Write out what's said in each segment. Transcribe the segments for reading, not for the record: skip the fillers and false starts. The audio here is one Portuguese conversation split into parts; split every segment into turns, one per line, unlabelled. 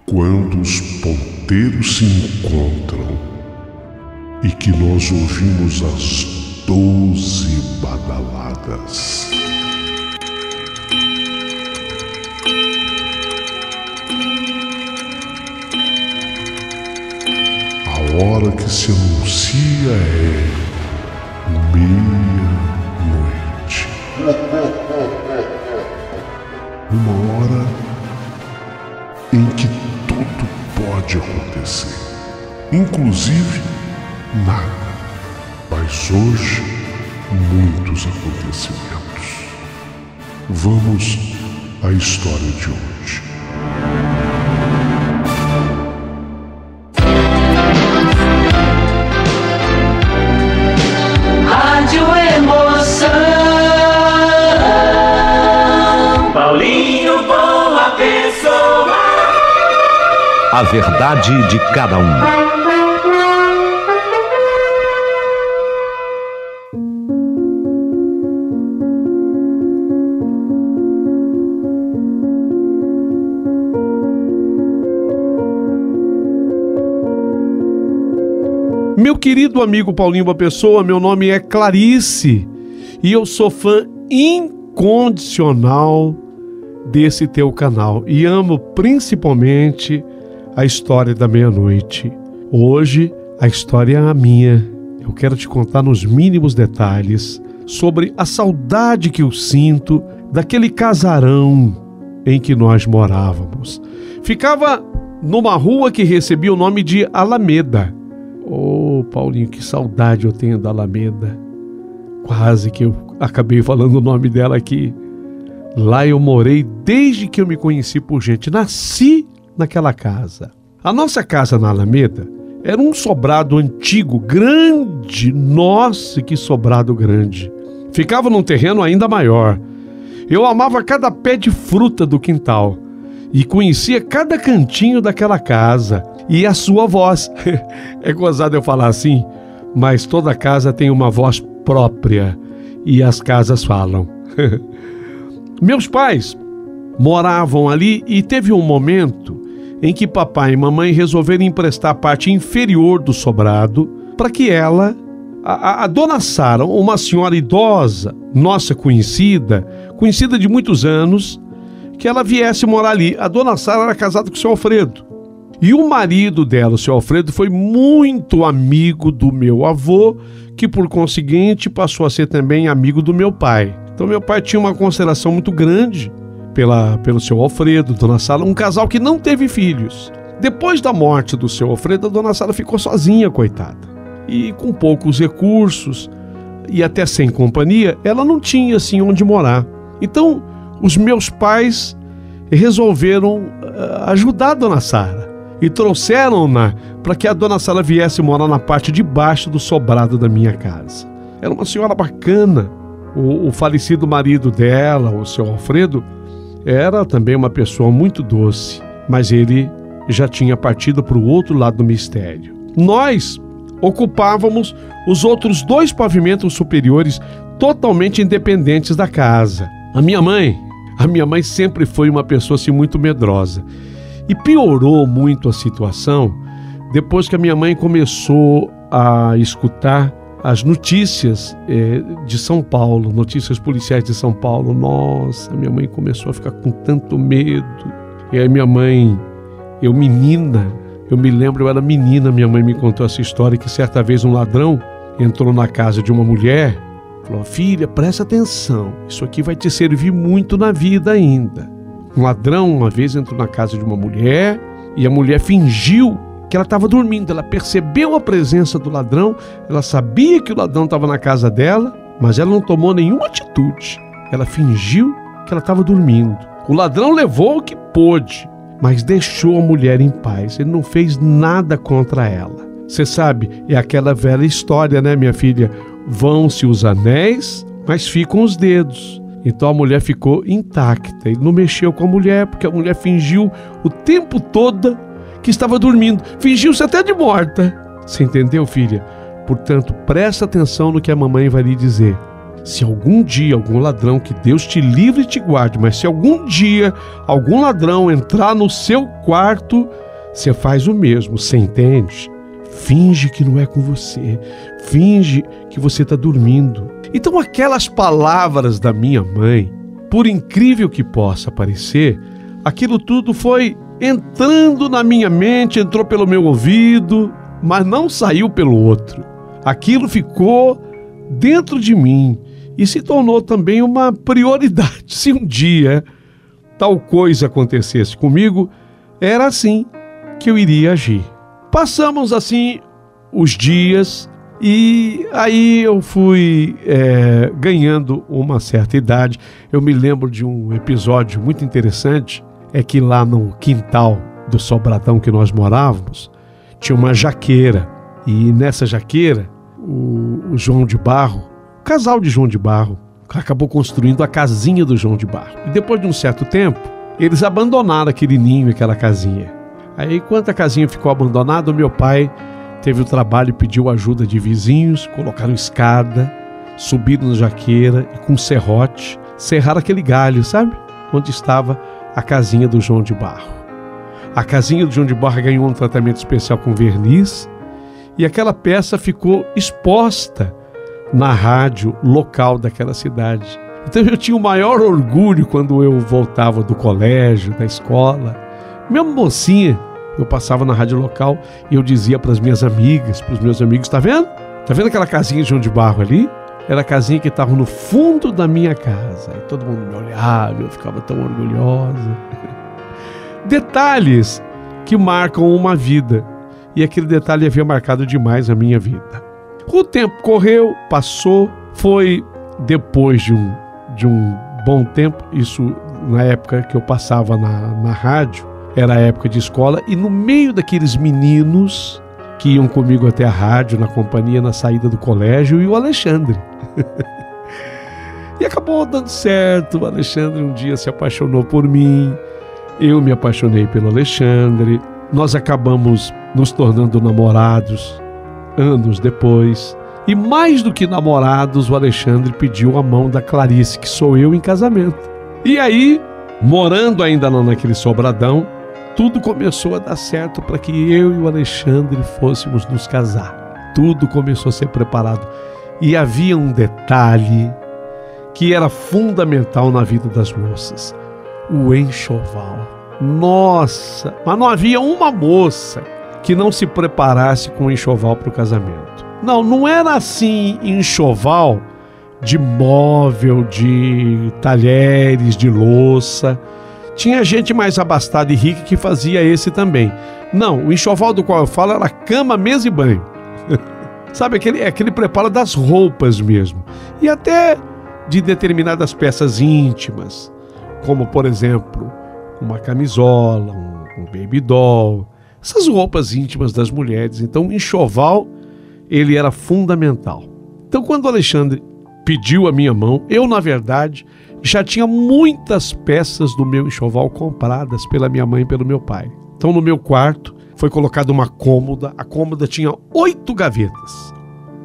Quando os ponteiros se encontram e que nós ouvimos as 12 badaladas. A hora que se anuncia é meia-noite. Uma hora em que tudo pode acontecer, inclusive nada. Mas hoje, muitos acontecimentos. Vamos à história de hoje.
Rádio Emoção, Paulinho Boa Pessoa.
A verdade de cada um.
Meu querido amigo Paulinho Boa Pessoa, meu nome é Clarice e eu sou fã incondicional desse teu canal e amo principalmente a história da meia-noite. Hoje a história é a minha. Eu quero te contar nos mínimos detalhes sobre a saudade que eu sinto daquele casarão em que nós morávamos. Ficava numa rua que recebia o nome de Alameda. Oh, Paulinho, que saudade eu tenho da Alameda. Quase que eu acabei falando o nome dela aqui. Lá eu morei desde que eu me conheci por gente. Nasci naquela casa. A nossa casa na Alameda era um sobrado antigo, grande. Nossa, que sobrado grande. Ficava num terreno ainda maior. Eu amava cada pé de fruta do quintal e conhecia cada cantinho daquela casa e a sua voz. É gozado eu falar assim, mas toda casa tem uma voz própria e as casas falam. Meus pais moravam ali e teve um momento em que papai e mamãe resolveram emprestar a parte inferior do sobrado para que ela, a dona Sara, uma senhora idosa, nossa conhecida de muitos anos, que ela viesse morar ali. A dona Sara era casada com o seu Alfredo. E o marido dela, o seu Alfredo, foi muito amigo do meu avô, que por conseguinte passou a ser também amigo do meu pai. Então meu pai tinha uma consideração muito grande pelo seu Alfredo, dona Sara, um casal que não teve filhos. Depois da morte do seu Alfredo, a dona Sara ficou sozinha, coitada. E com poucos recursos e até sem companhia, ela não tinha assim onde morar. Então os meus pais resolveram ajudar a dona Sara e trouxeram-na para que a dona Sara viesse morar na parte de baixo do sobrado da minha casa. Era uma senhora bacana. O falecido marido dela, o seu Alfredo, era também uma pessoa muito doce, mas ele já tinha partido para o outro lado do mistério. Nós ocupávamos os outros 2 pavimentos superiores totalmente independentes da casa. A minha mãe sempre foi uma pessoa assim muito medrosa. E piorou muito a situação depois que a minha mãe começou a escutar as notícias de São Paulo, notícias policiais de São Paulo. Nossa, minha mãe começou a ficar com tanto medo. E aí minha mãe, eu me lembro, eu era menina, minha mãe me contou essa história que certa vez um ladrão entrou na casa de uma mulher, falou: filha, presta atenção, isso aqui vai te servir muito na vida ainda. Um ladrão uma vez entrou na casa de uma mulher e a mulher fingiu que ela estava dormindo. Ela percebeu a presença do ladrão, ela sabia que o ladrão estava na casa dela, mas ela não tomou nenhuma atitude. Ela fingiu que ela estava dormindo. O ladrão levou o que pôde, mas deixou a mulher em paz. Ele não fez nada contra ela. Você sabe, é aquela velha história, né, minha filha? Vão-se os anéis, mas ficam os dedos. Então a mulher ficou intacta. Ele não mexeu com a mulher, porque a mulher fingiu o tempo todo que estava dormindo. Fingiu-se até de morta. Você entendeu, filha? Portanto, presta atenção no que a mamãe vai lhe dizer. Se algum dia algum ladrão, que Deus te livre e te guarde, mas se algum dia algum ladrão entrar no seu quarto, você faz o mesmo, você entende? Finge que não é com você, finge que você está dormindo. Então aquelas palavras da minha mãe, por incrível que possa parecer, aquilo tudo foi entrando na minha mente, entrou pelo meu ouvido, mas não saiu pelo outro. Aquilo ficou dentro de mim e se tornou também uma prioridade. Se um dia tal coisa acontecesse comigo, era assim que eu iria agir. Passamos assim os dias e aí eu fui ganhando uma certa idade. Eu me lembro de um episódio muito interessante, é que lá no quintal do sobradão que nós morávamos, tinha uma jaqueira. E nessa jaqueira, o João de Barro, o casal de João de Barro, acabou construindo a casinha do João de Barro. E depois de um certo tempo, eles abandonaram aquele ninho, aquela casinha. Aí, enquanto a casinha ficou abandonada, o meu pai teve o trabalho e pediu ajuda de vizinhos, colocaram escada, subiram na jaqueira e com serrote, serraram aquele galho, sabe? Onde estava a casinha do João de Barro. A casinha do João de Barro ganhou um tratamento especial com verniz e aquela peça ficou exposta na rádio local daquela cidade. Então eu tinha o maior orgulho quando eu voltava do colégio, da escola. Mesmo mocinha, eu passava na rádio local e eu dizia para as minhas amigas, para os meus amigos, tá vendo? Tá vendo aquela casinha de João de Barro ali? Era a casinha que estava no fundo da minha casa. E todo mundo me olhava, eu ficava tão orgulhosa. Detalhes que marcam uma vida. E aquele detalhe havia marcado demais a minha vida. O tempo correu, passou, foi depois de um bom tempo, isso na época que eu passava na rádio, era a época de escola, e no meio daqueles meninos que iam comigo até a rádio, na companhia, na saída do colégio, e o Alexandre. E acabou dando certo, o Alexandre um dia se apaixonou por mim, eu me apaixonei pelo Alexandre, nós acabamos nos tornando namorados anos depois, e mais do que namorados, o Alexandre pediu a mão da Clarice, que sou eu, em casamento. E aí, morando ainda lá naquele sobradão, tudo começou a dar certo para que eu e o Alexandre fôssemos nos casar. Tudo começou a ser preparado. E havia um detalhe que era fundamental na vida das moças: o enxoval. Nossa, mas não havia uma moça que não se preparasse com enxoval para o casamento. Não era assim enxoval de móvel, de talheres, de louça. Tinha gente mais abastada e rica que fazia esse também. Não, o enxoval do qual eu falo era cama, mesa e banho. Sabe, aquele preparo das roupas mesmo. E até de determinadas peças íntimas, como, por exemplo, uma camisola, um baby doll, essas roupas íntimas das mulheres. Então, o enxoval, ele era fundamental. Então, quando o Alexandre pediu a minha mão, eu, na verdade, já tinha muitas peças do meu enxoval compradas pela minha mãe e pelo meu pai. Então, no meu quarto, foi colocada uma cômoda. A cômoda tinha 8 gavetas.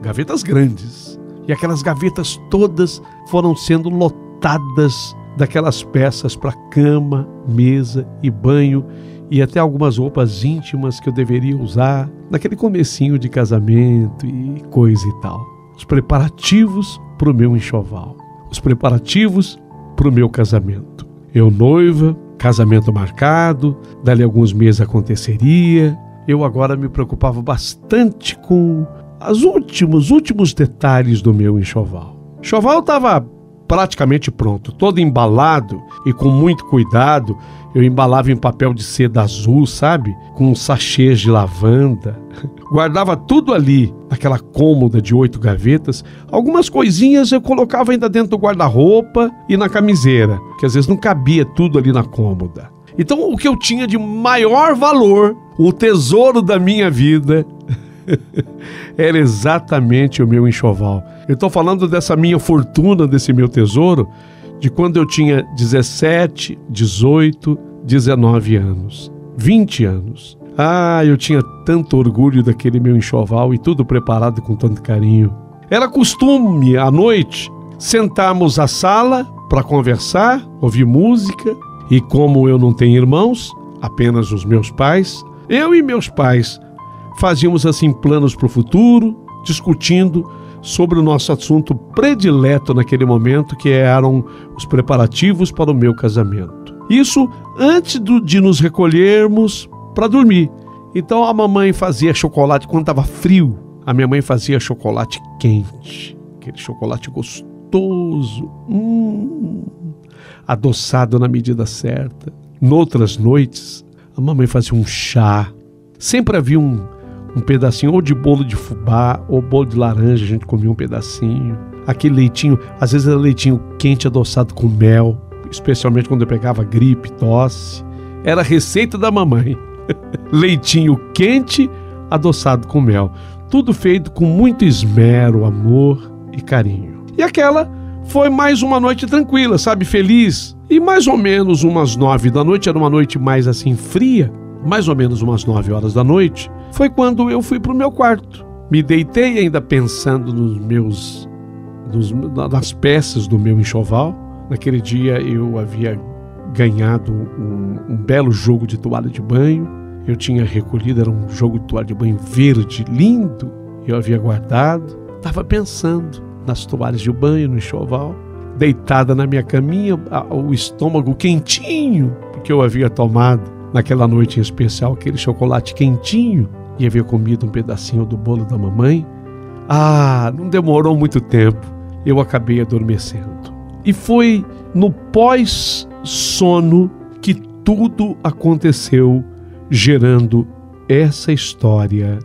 Gavetas grandes. E aquelas gavetas todas foram sendo lotadas daquelas peças para cama, mesa e banho, e até algumas roupas íntimas que eu deveria usar naquele comecinho de casamento e coisa e tal. Os preparativos para o meu enxoval. Os preparativos para o meu casamento. Eu noiva, casamento marcado, dali alguns meses aconteceria. Eu agora me preocupava bastante com os últimos detalhes do meu enxoval. O enxoval estava praticamente pronto, todo embalado, e com muito cuidado eu embalava em papel de seda azul, sabe? Com sachês de lavanda. Guardava tudo ali, naquela cômoda de 8 gavetas. Algumas coisinhas eu colocava ainda dentro do guarda-roupa e na camiseira, que às vezes não cabia tudo ali na cômoda. Então, o que eu tinha de maior valor, o tesouro da minha vida, era exatamente o meu enxoval. Eu estou falando dessa minha fortuna, desse meu tesouro, de quando eu tinha 17, 18, 19 anos, 20 anos. Eu tinha tanto orgulho daquele meu enxoval e tudo preparado com tanto carinho. Era costume, à noite, Sentamos à sala para conversar, ouvir música, e como eu não tenho irmãos, apenas os meus pais, eu e meus pais fazíamos assim planos para o futuro, discutindo sobre o nosso assunto predileto naquele momento, que eram os preparativos para o meu casamento. Isso antes de nos recolhermos para dormir. Então a mamãe fazia chocolate quando estava frio. A minha mãe fazia chocolate quente, aquele chocolate gostoso, adoçado na medida certa. Noutras noites, a mamãe fazia um chá. Sempre havia um pedacinho ou de bolo de fubá ou bolo de laranja, a gente comia um pedacinho. Aquele leitinho, às vezes era leitinho quente adoçado com mel, especialmente quando eu pegava gripe, tosse. Era a receita da mamãe. Leitinho quente adoçado com mel. Tudo feito com muito esmero, amor e carinho. E aquela foi mais uma noite tranquila, sabe, feliz. E mais ou menos umas 9 da noite, era uma noite mais assim fria, mais ou menos umas 9 horas da noite, foi quando eu fui para o meu quarto. Me deitei ainda pensando nas peças do meu enxoval. Naquele dia eu havia ganhado um belo jogo de toalha de banho. Eu tinha recolhido, era um jogo de toalha de banho verde, lindo. Eu havia guardado. Estava pensando nas toalhas de banho, no enxoval. Deitada na minha caminha, o estômago quentinho, porque eu havia tomado naquela noite em especial aquele chocolate quentinho e havia comido um pedacinho do bolo da mamãe. Não demorou muito tempo, eu acabei adormecendo. E foi no pós-sono que tudo aconteceu, gerando essa história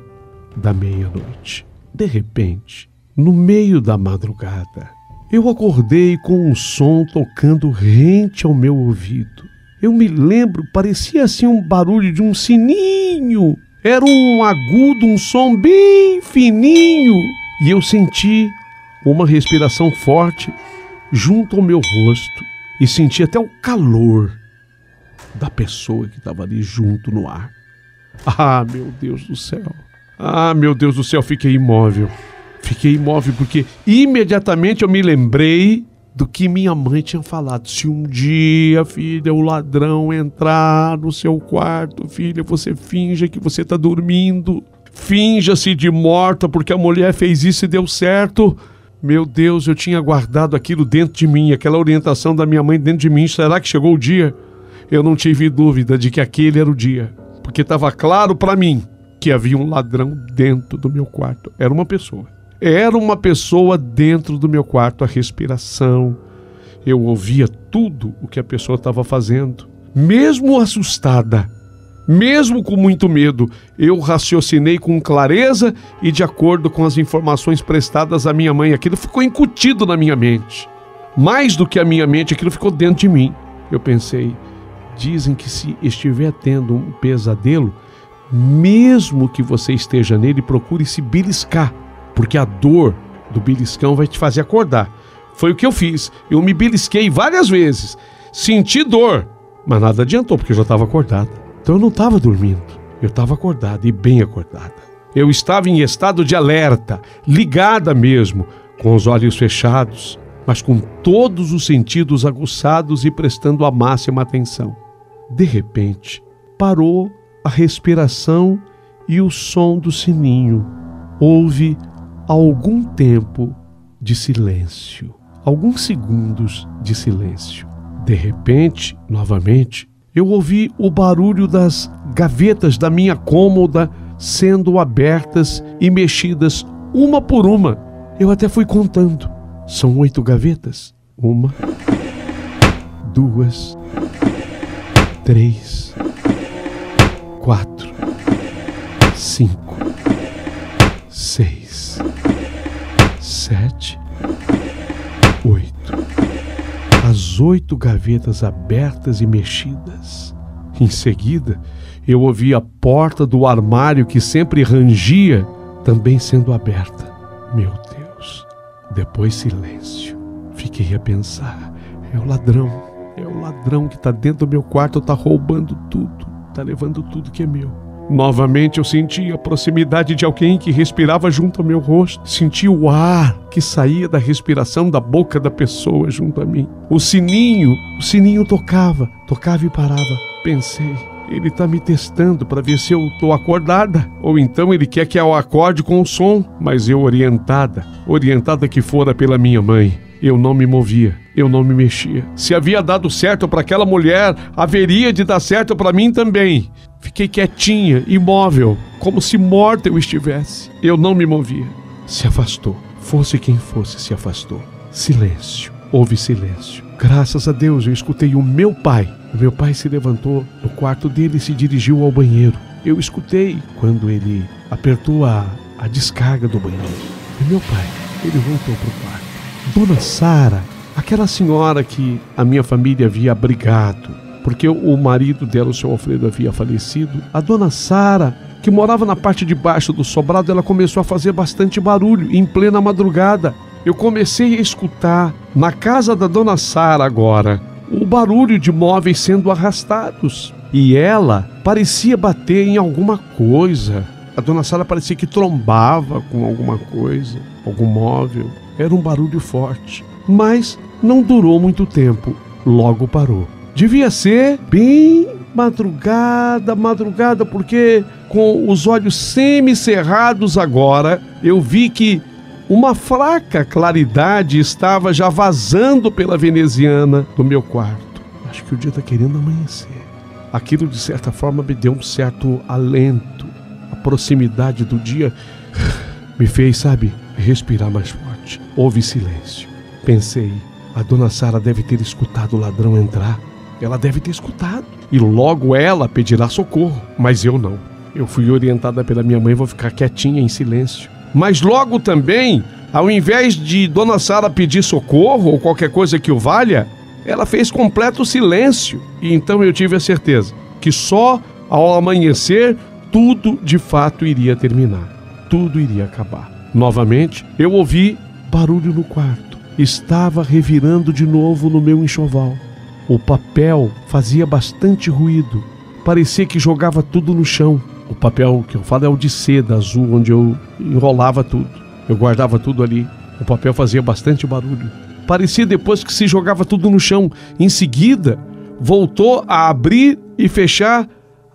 da meia-noite. De repente, no meio da madrugada, eu acordei com um som tocando rente ao meu ouvido. Eu me lembro, parecia assim um barulho de um sininho. Era um agudo, um som bem fininho. E eu senti uma respiração forte junto ao meu rosto. E senti até o calor da pessoa que estava ali junto no ar. Meu Deus do céu. Meu Deus do céu, fiquei imóvel. Fiquei imóvel porque imediatamente eu me lembrei do que minha mãe tinha falado. Se um dia, filha, o ladrão entrar no seu quarto, filha, você finja que você está dormindo. Finja-se de morta porque a mulher fez isso e deu certo. Meu Deus, eu tinha guardado aquilo dentro de mim, aquela orientação da minha mãe dentro de mim. Será que chegou o dia? Eu não tive dúvida de que aquele era o dia, porque estava claro para mim que havia um ladrão dentro do meu quarto. Era uma pessoa. Era uma pessoa dentro do meu quarto, a respiração. Eu ouvia tudo o que a pessoa estava fazendo. Mesmo assustada, mesmo com muito medo, eu raciocinei com clareza e de acordo com as informações prestadas à minha mãe. Aquilo ficou incutido na minha mente. Mais do que a minha mente, aquilo ficou dentro de mim. Eu pensei, dizem que se estiver tendo um pesadelo, mesmo que você esteja nele, procure se beliscar, porque a dor do beliscão vai te fazer acordar. Foi o que eu fiz. Eu me belisquei várias vezes. Senti dor, mas nada adiantou, porque eu já estava acordada. Então eu não estava dormindo. Eu estava acordada e bem acordada. Eu estava em estado de alerta, ligada mesmo, com os olhos fechados, mas com todos os sentidos aguçados e prestando a máxima atenção. De repente, parou a respiração e o som do sininho. Houve algum tempo de silêncio, alguns segundos de silêncio. De repente, novamente, eu ouvi o barulho das gavetas da minha cômoda sendo abertas e mexidas uma por uma. Eu até fui contando. São 8 gavetas. 1, 2, 3, 4, 5, 6, 7, 8. As 8 gavetas abertas e mexidas. Em seguida, eu ouvi a porta do armário que sempre rangia também sendo aberta. Meu Deus! Depois silêncio. Fiquei a pensar. É o ladrão. É o ladrão que está dentro do meu quarto, está roubando tudo. Está levando tudo que é meu. Novamente eu senti a proximidade de alguém que respirava junto ao meu rosto. Senti o ar que saía da respiração da boca da pessoa junto a mim. O sininho tocava e parava. Pensei, ele está me testando para ver se eu estou acordada. Ou então ele quer que eu acorde com o som. Mas eu orientada que fora pela minha mãe, eu não me movia, eu não me mexia. Se havia dado certo para aquela mulher, haveria de dar certo para mim também. Fiquei quietinha, imóvel, como se morta eu estivesse. Eu não me movia. Se afastou. Fosse quem fosse, se afastou. Silêncio. Houve silêncio. Graças a Deus eu escutei o meu pai. O meu pai se levantou no quarto dele e se dirigiu ao banheiro. Eu escutei quando ele apertou a descarga do banheiro. E meu pai, ele voltou para o quarto. Dona Sara, aquela senhora que a minha família havia abrigado, porque o marido dela, o seu Alfredo, havia falecido, a Dona Sara, que morava na parte de baixo do sobrado, ela começou a fazer bastante barulho em plena madrugada. Eu comecei a escutar na casa da Dona Sara agora o barulho de móveis sendo arrastados. E ela parecia bater em alguma coisa. A Dona Sara parecia que trombava com alguma coisa, algum móvel. Era um barulho forte, mas não durou muito tempo, logo parou. Devia ser bem madrugada, porque com os olhos semicerrados agora, eu vi que uma fraca claridade estava já vazando pela veneziana do meu quarto. Acho que o dia está querendo amanhecer. Aquilo, de certa forma, me deu um certo alento. A proximidade do dia me fez, respirar mais forte. Houve silêncio. Pensei, a Dona Sara deve ter escutado o ladrão entrar. Ela deve ter escutado. E logo ela pedirá socorro. Mas eu não. Eu fui orientada pela minha mãe, vou ficar quietinha, em silêncio. Mas logo também, ao invés de Dona Sara pedir socorro ou qualquer coisa que o valha, ela fez completo silêncio. E então eu tive a certeza que só ao amanhecer tudo de fato iria terminar. Tudo iria acabar. Novamente, eu ouvi barulho no quarto. Estava revirando de novo no meu enxoval. O papel fazia bastante ruído. Parecia que jogava tudo no chão. O papel que eu falo é o de seda azul, onde eu enrolava tudo. Eu guardava tudo ali. O papel fazia bastante barulho. Parecia depois que se jogava tudo no chão. Em seguida, voltou a abrir e fechar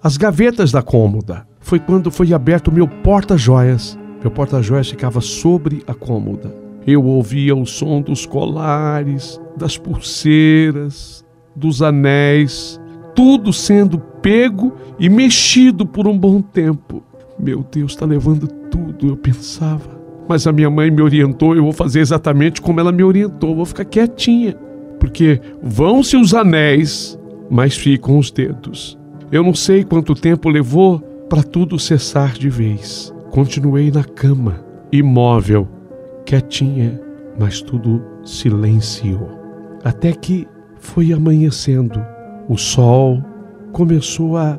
as gavetas da cômoda. Foi quando foi aberto o meu porta-joias. Meu porta-joias ficava sobre a cômoda. Eu ouvia o som dos colares, das pulseiras, dos anéis, tudo sendo pego e mexido por um bom tempo. Meu Deus, está levando tudo, eu pensava. Mas a minha mãe me orientou, eu vou fazer exatamente como ela me orientou, vou ficar quietinha. Porque vão-se os anéis, mas ficam os dedos. Eu não sei quanto tempo levou para tudo cessar de vez. Continuei na cama, imóvel, quietinha, mas tudo silenciou. Até que foi amanhecendo. O sol começou a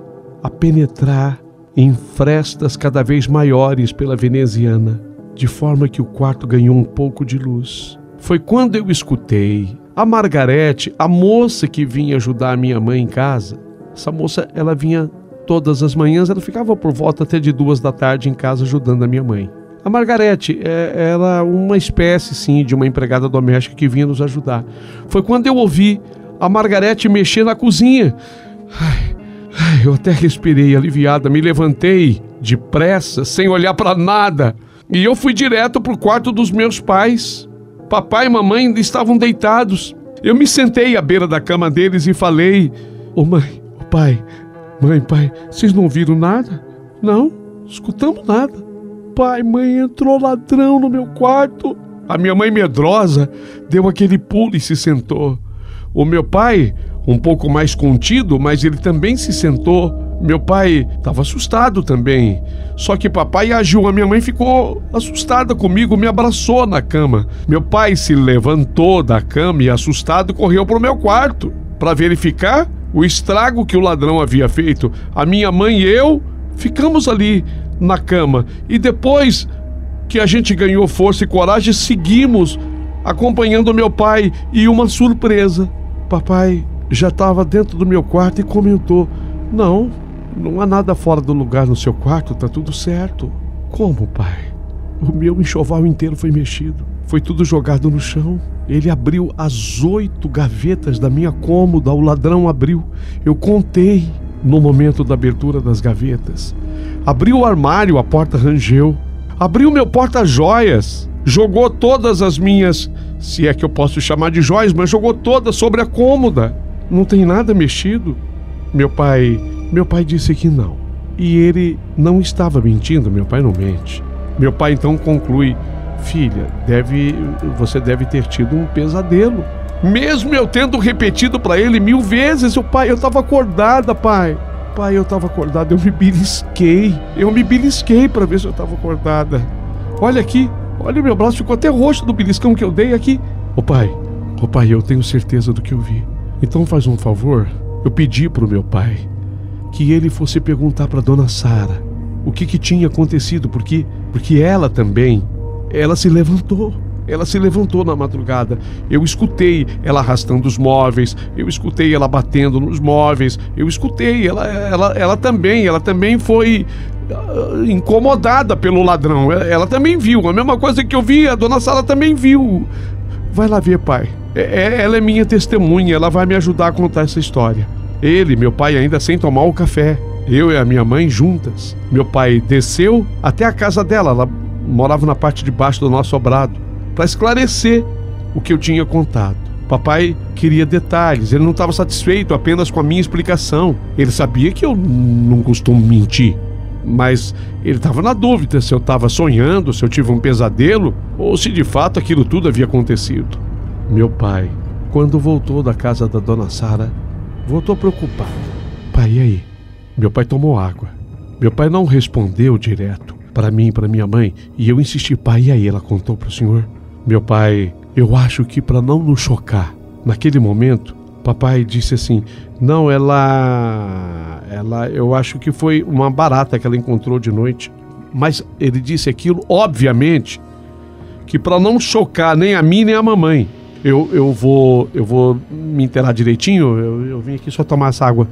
penetrar em frestas cada vez maiores pela veneziana, de forma que o quarto ganhou um pouco de luz. Foi quando eu escutei a Margarete, a moça que vinha ajudar a minha mãe em casa. Essa moça, ela vinha todas as manhãs, ela ficava por volta até de 2 da tarde em casa ajudando a minha mãe. A Margarete, ela é uma espécie, sim, de uma empregada doméstica que vinha nos ajudar. Foi quando eu ouvi a Margarete mexer na cozinha. Eu até respirei aliviada, me levantei depressa, sem olhar para nada. E eu fui direto para o quarto dos meus pais. Papai e mamãe ainda estavam deitados. Eu me sentei à beira da cama deles e falei: Ô mãe, ô pai, mãe, pai, vocês não viram nada? Não, escutamos nada. Pai, mãe, entrou ladrão no meu quarto. A minha mãe, medrosa, deu aquele pulo e se sentou. O meu pai, um pouco mais contido, mas ele também se sentou. Meu pai estava assustado também. Só que papai agiu. A minha mãe ficou assustada comigo, me abraçou na cama. Meu pai se levantou da cama e, assustado, correu para o meu quarto para verificar o estrago que o ladrão havia feito. A minha mãe e eu ficamos ali na cama. E depois que a gente ganhou força e coragem, seguimos acompanhando meu pai. E uma surpresa: papai já estava dentro do meu quarto e comentou: não, Não há nada fora do lugar no seu quarto, tá tudo certo. Como, pai? O meu enxoval inteiro foi mexido. Foi tudo jogado no chão. Ele abriu as 8 gavetas da minha cômoda. O ladrão abriu. Eu contei no momento da abertura das gavetas. Abriu o armário, a porta rangeu. Abriu meu porta-joias. Jogou todas as minhas, se é que eu posso chamar de joias, mas jogou todas sobre a cômoda. Não tem nada mexido. Meu pai disse que não. E ele não estava mentindo, meu pai não mente. Meu pai então conclui: filha, você deve ter tido um pesadelo. Mesmo eu tendo repetido para ele 1000 vezes: eu estava acordada, pai. Pai, eu estava acordada, eu me belisquei para ver se eu estava acordada. Olha aqui, olha, meu braço ficou até roxo do beliscão que eu dei aqui. Ô pai, eu tenho certeza do que eu vi. Então faz um favor. Eu pedi pro meu pai que ele fosse perguntar para dona Sara o que tinha acontecido, porque ela também, ela se levantou na madrugada. Eu escutei ela arrastando os móveis, eu escutei ela batendo nos móveis, eu escutei ela também foi incomodada pelo ladrão. Ela também viu, a mesma coisa que eu vi, a dona Sara também viu. Vai lá ver, pai. Ela é minha testemunha, ela vai me ajudar a contar essa história. Meu pai ainda sem tomar o café, eu e a minha mãe juntas. Meu pai desceu até a casa dela, ela morava na parte de baixo do nosso sobrado, para esclarecer o que eu tinha contado. Papai queria detalhes, ele não estava satisfeito apenas com a minha explicação. Ele sabia que eu não costumo mentir, mas ele estava na dúvida se eu estava sonhando, se eu tive um pesadelo, ou se de fato aquilo tudo havia acontecido. Meu pai, quando voltou da casa da dona Sara, voltou preocupado. Pai, e aí? Meu pai tomou água. Meu pai não respondeu direto para mim e para minha mãe, e eu insisti: pai, e aí? Ela contou para o senhor? Meu pai, eu acho que para não nos chocar, naquele momento, papai disse assim: não, eu acho que foi uma barata que ela encontrou de noite. Mas ele disse aquilo, obviamente, que para não chocar nem a mim nem a mamãe. Eu vou me inteirar direitinho. Eu vim aqui só tomar essa água.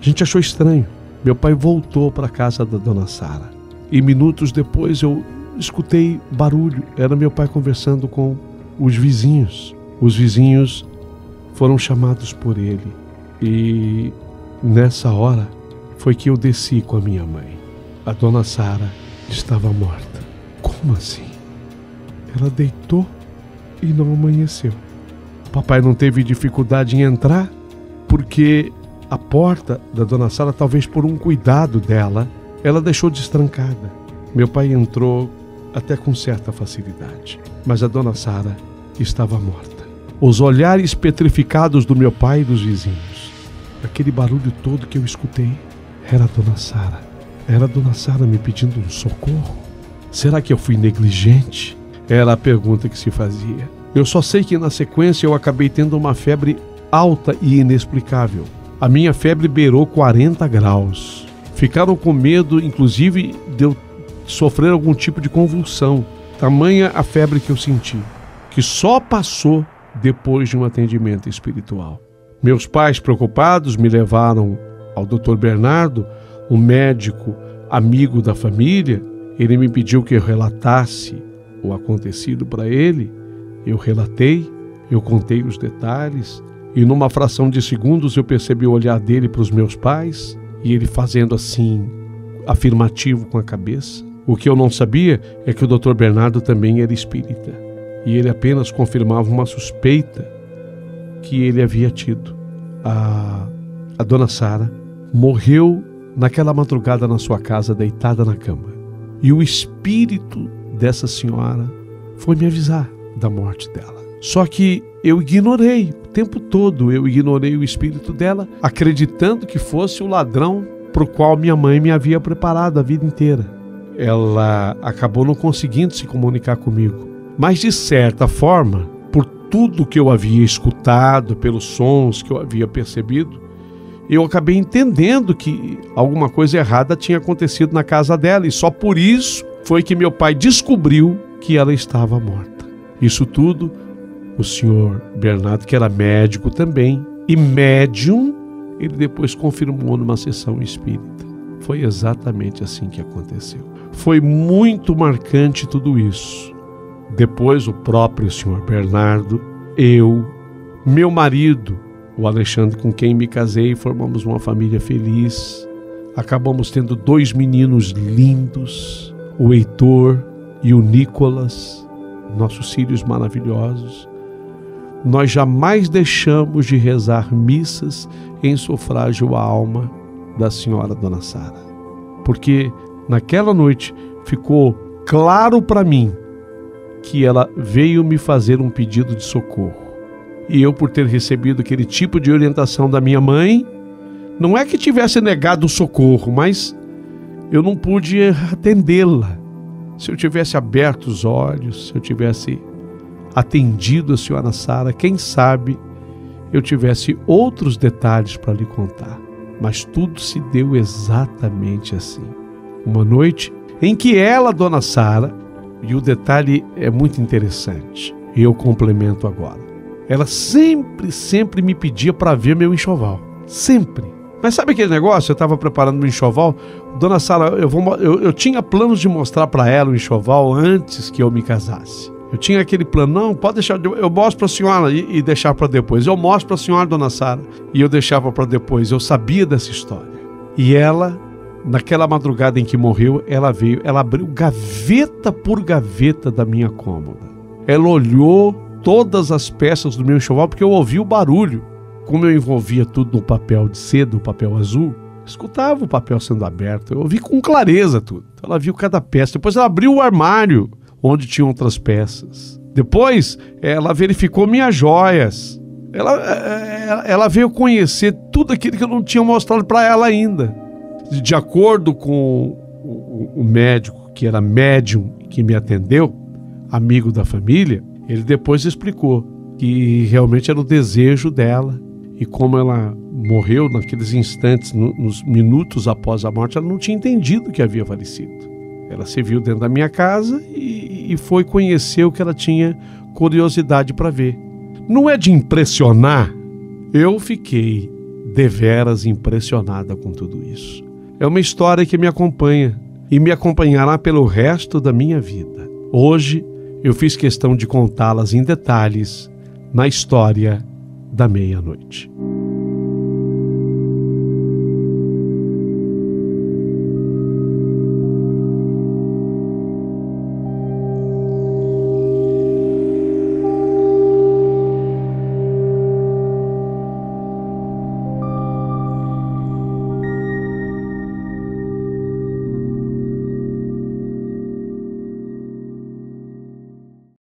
A gente achou estranho. Meu pai voltou para a casa da dona Sara. E minutos depois eu escutei barulho. Era meu pai conversando com os vizinhos. Os vizinhos foram chamados por ele. E nessa hora foi que eu desci com a minha mãe. A dona Sara estava morta. Como assim? Ela deitou e não amanheceu. Papai não teve dificuldade em entrar, porque a porta da dona Sara, talvez por um cuidado dela, ela deixou destrancada. Meu pai entrou até com certa facilidade, mas a dona Sara estava morta. Os olhares petrificados do meu pai e dos vizinhos, aquele barulho todo que eu escutei, era a dona Sara. Era a dona Sara me pedindo um socorro. Será que eu fui negligente? Era a pergunta que se fazia. Eu só sei que na sequência eu acabei tendo uma febre alta e inexplicável. A minha febre beirou 40 graus. Ficaram com medo, inclusive, de eu sofrer algum tipo de convulsão. Tamanha a febre que eu senti, que só passou depois de um atendimento espiritual. Meus pais, preocupados, me levaram ao Dr. Bernardo, um médico amigo da família. Ele me pediu que eu relatasse o acontecido para ele. Eu relatei, eu contei os detalhes, e numa fração de segundos eu percebi o olhar dele para os meus pais, e ele fazendo assim, afirmativo com a cabeça. O que eu não sabia é que o Dr. Bernardo também era espírita, e ele apenas confirmava uma suspeita que ele havia tido. A dona Sara morreu naquela madrugada na sua casa, deitada na cama, e o espírito dessa senhora foi me avisar da morte dela. Só que eu ignorei o tempo todo, eu ignorei o espírito dela, acreditando que fosse o ladrão para o qual minha mãe me havia preparado a vida inteira. Ela acabou não conseguindo se comunicar comigo, mas de certa forma, por tudo que eu havia escutado, pelos sons que eu havia percebido, eu acabei entendendo que alguma coisa errada tinha acontecido na casa dela, e só por isso foi que meu pai descobriu que ela estava morta. Isso tudo, o senhor Bernardo, que era médico também, e médium, ele depois confirmou numa sessão espírita. Foi exatamente assim que aconteceu. Foi muito marcante tudo isso. Depois o próprio senhor Bernardo, eu, meu marido, o Alexandre, com quem me casei, formamos uma família feliz. Acabamos tendo 2 meninos lindos, o Heitor e o Nicolas, nossos filhos maravilhosos. Nós jamais deixamos de rezar missas em sufrágio à alma da senhora Dona Sara, porque naquela noite ficou claro para mim que ela veio me fazer um pedido de socorro. E eu, por ter recebido aquele tipo de orientação da minha mãe, não é que tivesse negado o socorro, mas eu não pude atendê-la. Se eu tivesse aberto os olhos, se eu tivesse atendido a senhora Sara, quem sabe eu tivesse outros detalhes para lhe contar. Mas tudo se deu exatamente assim. Uma noite em que ela, Dona Sara, e o detalhe é muito interessante, e eu complemento agora, ela sempre me pedia para ver meu enxoval. Sempre. Mas sabe aquele negócio? Eu estava preparando meu enxoval. Dona Sara, eu tinha planos de mostrar para ela o enxoval antes que eu me casasse. Eu tinha aquele plano, não, pode deixar, eu mostro para a senhora e deixar para depois. Eu mostro para a senhora, Dona Sara, e eu deixava para depois. Eu sabia dessa história. E ela, naquela madrugada em que morreu, ela veio, ela abriu gaveta por gaveta da minha cômoda. Ela olhou todas as peças do meu enxoval, porque eu ouvi o barulho. Como eu envolvia tudo no papel de seda, o papel azul, escutava o papel sendo aberto. Eu ouvi com clareza tudo. Ela viu cada peça. Depois ela abriu o armário, onde tinham outras peças. Depois, ela verificou minhas joias. Ela veio conhecer tudo aquilo que eu não tinha mostrado para ela ainda. De acordo com o médico, que era médium, que me atendeu, amigo da família, ele depois explicou que realmente era o desejo dela. E como ela morreu naqueles instantes, nos minutos após a morte, ela não tinha entendido que havia falecido. Ela se viu dentro da minha casa e foi conhecer o que ela tinha curiosidade para ver. Não é de impressionar? Eu fiquei deveras impressionada com tudo isso. É uma história que me acompanha e me acompanhará pelo resto da minha vida. Hoje eu fiz questão de contá-las em detalhes na história da meia-noite.